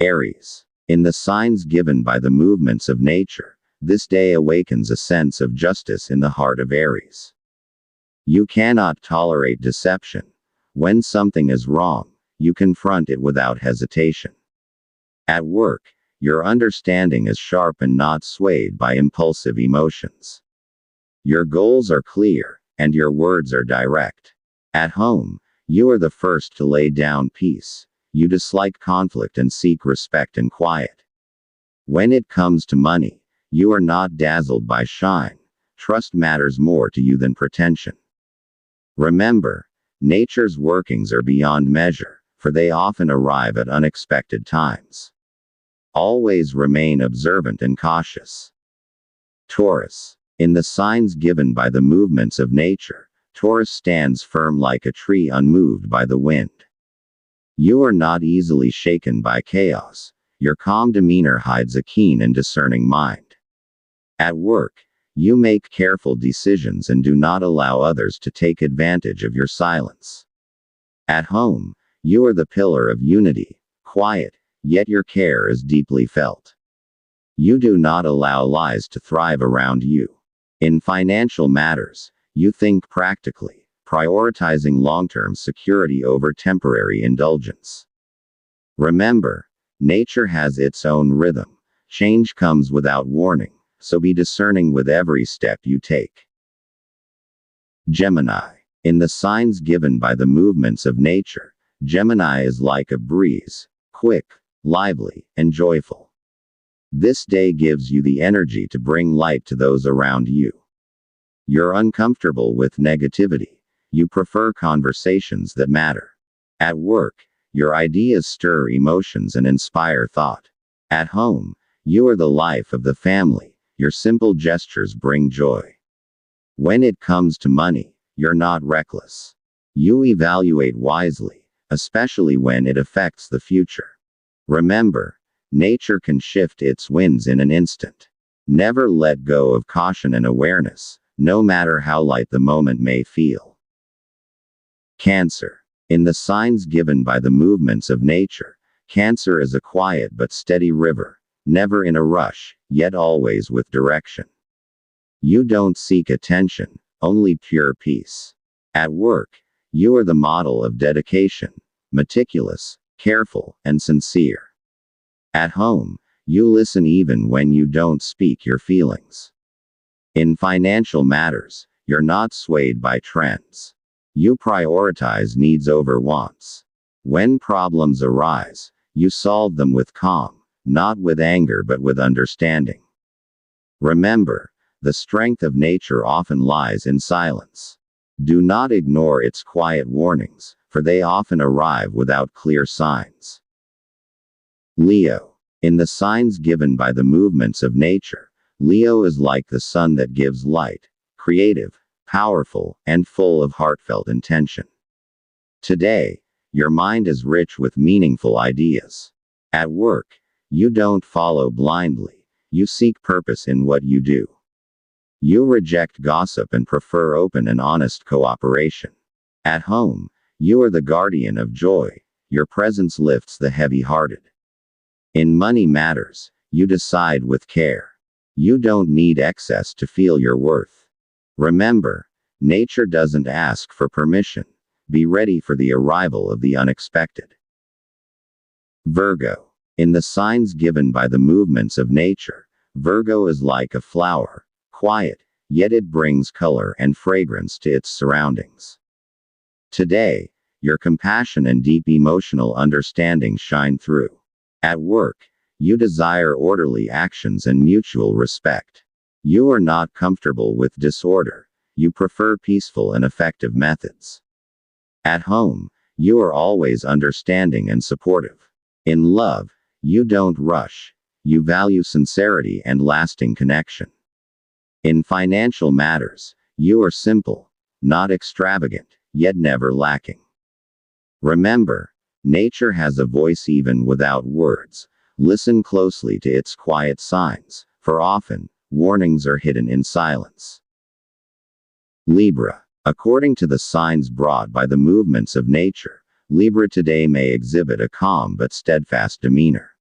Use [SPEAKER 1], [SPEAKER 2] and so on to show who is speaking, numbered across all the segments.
[SPEAKER 1] Aries. In the signs given by the movements of nature, this day awakens a sense of justice in the heart of Aries. You cannot tolerate deception. When something is wrong, you confront it without hesitation. At work, your understanding is sharp and not swayed by impulsive emotions. Your goals are clear, and your words are direct. At home, you are the first to lay down peace. You dislike conflict and seek respect and quiet. When it comes to money, you are not dazzled by shine. Trust matters more to you than pretension. Remember, nature's workings are beyond measure, for they often arrive at unexpected times. Always remain observant and cautious. Taurus. In the signs given by the movements of nature, Taurus stands firm like a tree unmoved by the wind. You are not easily shaken by chaos. Your calm demeanor hides a keen and discerning mind. At work, you make careful decisions and do not allow others to take advantage of your silence. At home, you are the pillar of unity, quiet, yet your care is deeply felt. You do not allow lies to thrive around you. In financial matters, you think practically, prioritizing long-term security over temporary indulgence. Remember, nature has its own rhythm. Change comes without warning, so be discerning with every step you take. Gemini. In the signs given by the movements of nature, Gemini is like a breeze, quick, lively, and joyful. This day gives you the energy to bring light to those around you. You're uncomfortable with negativity. You prefer conversations that matter. At work, your ideas stir emotions and inspire thought. At home, you are the life of the family. Your simple gestures bring joy. When it comes to money, you're not reckless. You evaluate wisely, especially when it affects the future. Remember, nature can shift its winds in an instant. Never let go of caution and awareness, no matter how light the moment may feel. Cancer. In the signs given by the movements of nature, Cancer is a quiet but steady river, never in a rush, yet always with direction. You don't seek attention, only pure peace. At work, you are the model of dedication, meticulous, careful, and sincere. At home, you listen even when you don't speak your feelings. In financial matters, you're not swayed by trends. You prioritize needs over wants. When problems arise, you solve them with calm, not with anger but with understanding. Remember, the strength of nature often lies in silence. Do not ignore its quiet warnings, for they often arrive without clear signs. Leo. In the signs given by the movements of nature, Leo is like the sun that gives light, creative, powerful, and full of heartfelt intention. Today, your mind is rich with meaningful ideas. At work, you don't follow blindly, you seek purpose in what you do. You reject gossip and prefer open and honest cooperation. At home, you are the guardian of joy, your presence lifts the heavy-hearted. In money matters, you decide with care. You don't need excess to feel your worth. Remember, nature doesn't ask for permission. Be ready for the arrival of the unexpected. Virgo. In the signs given by the movements of nature, Virgo is like a flower, quiet, yet it brings color and fragrance to its surroundings. Today, your compassion and deep emotional understanding shine through. At work, you desire orderly actions and mutual respect. You are not comfortable with disorder. You prefer peaceful and effective methods. At home, you are always understanding and supportive. In love, you don't rush. You value sincerity and lasting connection. In financial matters, you are simple, not extravagant, yet never lacking. Remember, nature has a voice even without words. Listen closely to its quiet signs, for often, warnings are hidden in silence. Libra. According to the signs brought by the movements of nature, Libra today may exhibit a calm but steadfast demeanor.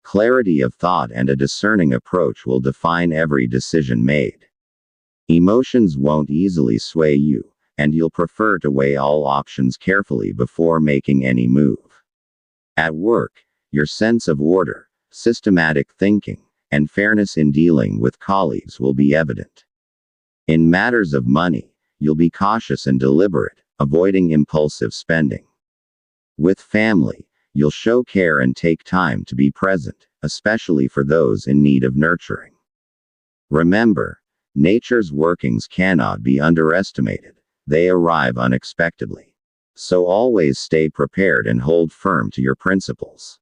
[SPEAKER 1] Clarity of thought and a discerning approach will define every decision made. Emotions won't easily sway you, and you'll prefer to weigh all options carefully before making any move. At work, your sense of order, systematic thinking, and fairness in dealing with colleagues will be evident. In matters of money, you'll be cautious and deliberate, avoiding impulsive spending. With family, you'll show care and take time to be present, especially for those in need of nurturing. Remember, nature's workings cannot be underestimated. They arrive unexpectedly. So always stay prepared and hold firm to your principles.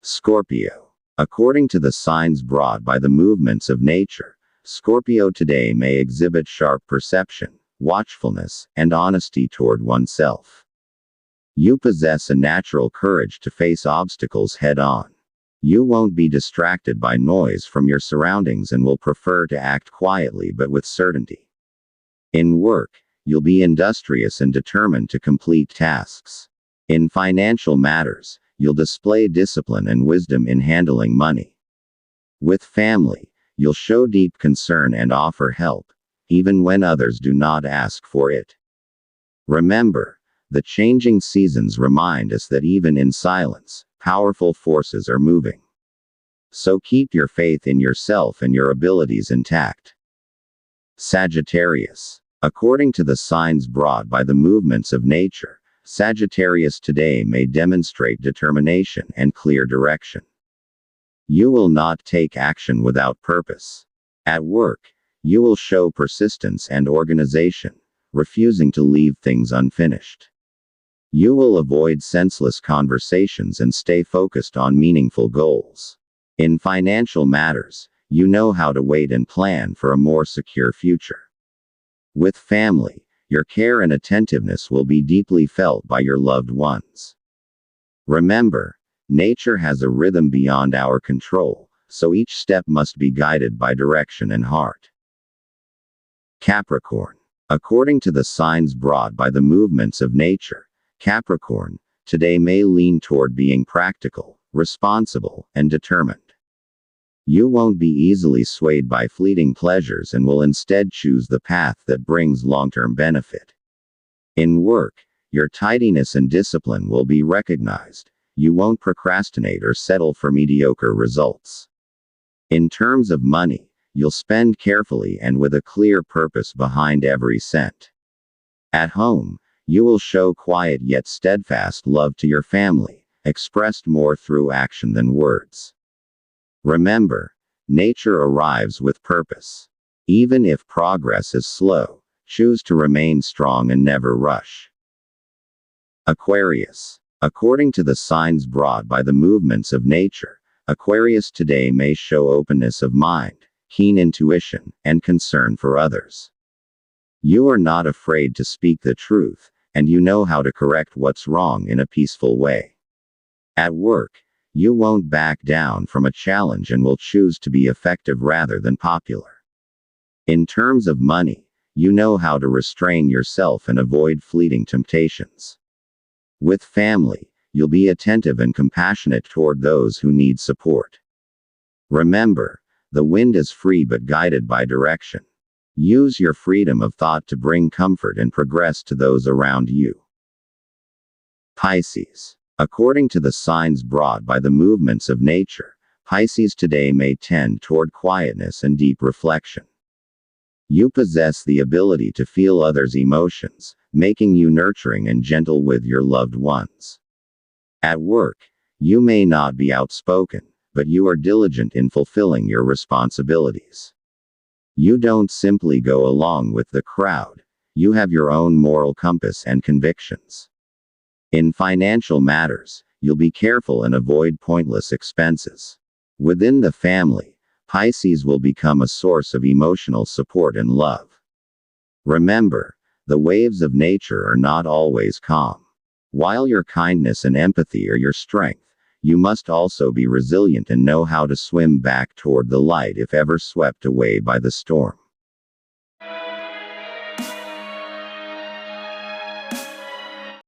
[SPEAKER 1] Scorpio. According to the signs brought by the movements of nature, Scorpio today may exhibit sharp perception, watchfulness, and honesty toward oneself. You possess a natural courage to face obstacles head-on. You won't be distracted by noise from your surroundings and will prefer to act quietly but with certainty. In work, you'll be industrious and determined to complete tasks. In financial matters, you'll display discipline and wisdom in handling money. With family, you'll show deep concern and offer help, even when others do not ask for it. Remember, the changing seasons remind us that even in silence, powerful forces are moving. So keep your faith in yourself and your abilities intact. Sagittarius. According to the signs brought by the movements of nature, Sagittarius today may demonstrate determination and clear direction. You will not take action without purpose. At work, you will show persistence and organization, refusing to leave things unfinished. You will avoid senseless conversations and stay focused on meaningful goals. In financial matters, you know how to wait and plan for a more secure future. With family, your care and attentiveness will be deeply felt by your loved ones. Remember, nature has a rhythm beyond our control, so each step must be guided by direction and heart. Capricorn. According to the signs brought by the movements of nature, Capricorn today may lean toward being practical, responsible, and determined. You won't be easily swayed by fleeting pleasures and will instead choose the path that brings long-term benefit. In work, your tidiness and discipline will be recognized. You won't procrastinate or settle for mediocre results. In terms of money, you'll spend carefully and with a clear purpose behind every cent. At home, you will show quiet yet steadfast love to your family, expressed more through action than words. Remember, nature arrives with purpose. Even if progress is slow, choose to remain strong and never rush. Aquarius. According to the signs brought by the movements of nature, Aquarius today may show openness of mind, keen intuition, and concern for others. You are not afraid to speak the truth, and you know how to correct what's wrong in a peaceful way. At work, you won't back down from a challenge and will choose to be effective rather than popular. In terms of money, you know how to restrain yourself and avoid fleeting temptations. With family, you'll be attentive and compassionate toward those who need support. Remember, the wind is free but guided by direction. Use your freedom of thought to bring comfort and progress to those around you. Pisces. According to the signs brought by the movements of nature, Pisces today may tend toward quietness and deep reflection. You possess the ability to feel others' emotions, making you nurturing and gentle with your loved ones. At work, you may not be outspoken, but you are diligent in fulfilling your responsibilities. You don't simply go along with the crowd. You have your own moral compass and convictions. In financial matters, you'll be careful and avoid pointless expenses. Within the family, Pisces will become a source of emotional support and love. Remember, the waves of nature are not always calm. While your kindness and empathy are your strength, you must also be resilient and know how to swim back toward the light if ever swept away by the storm.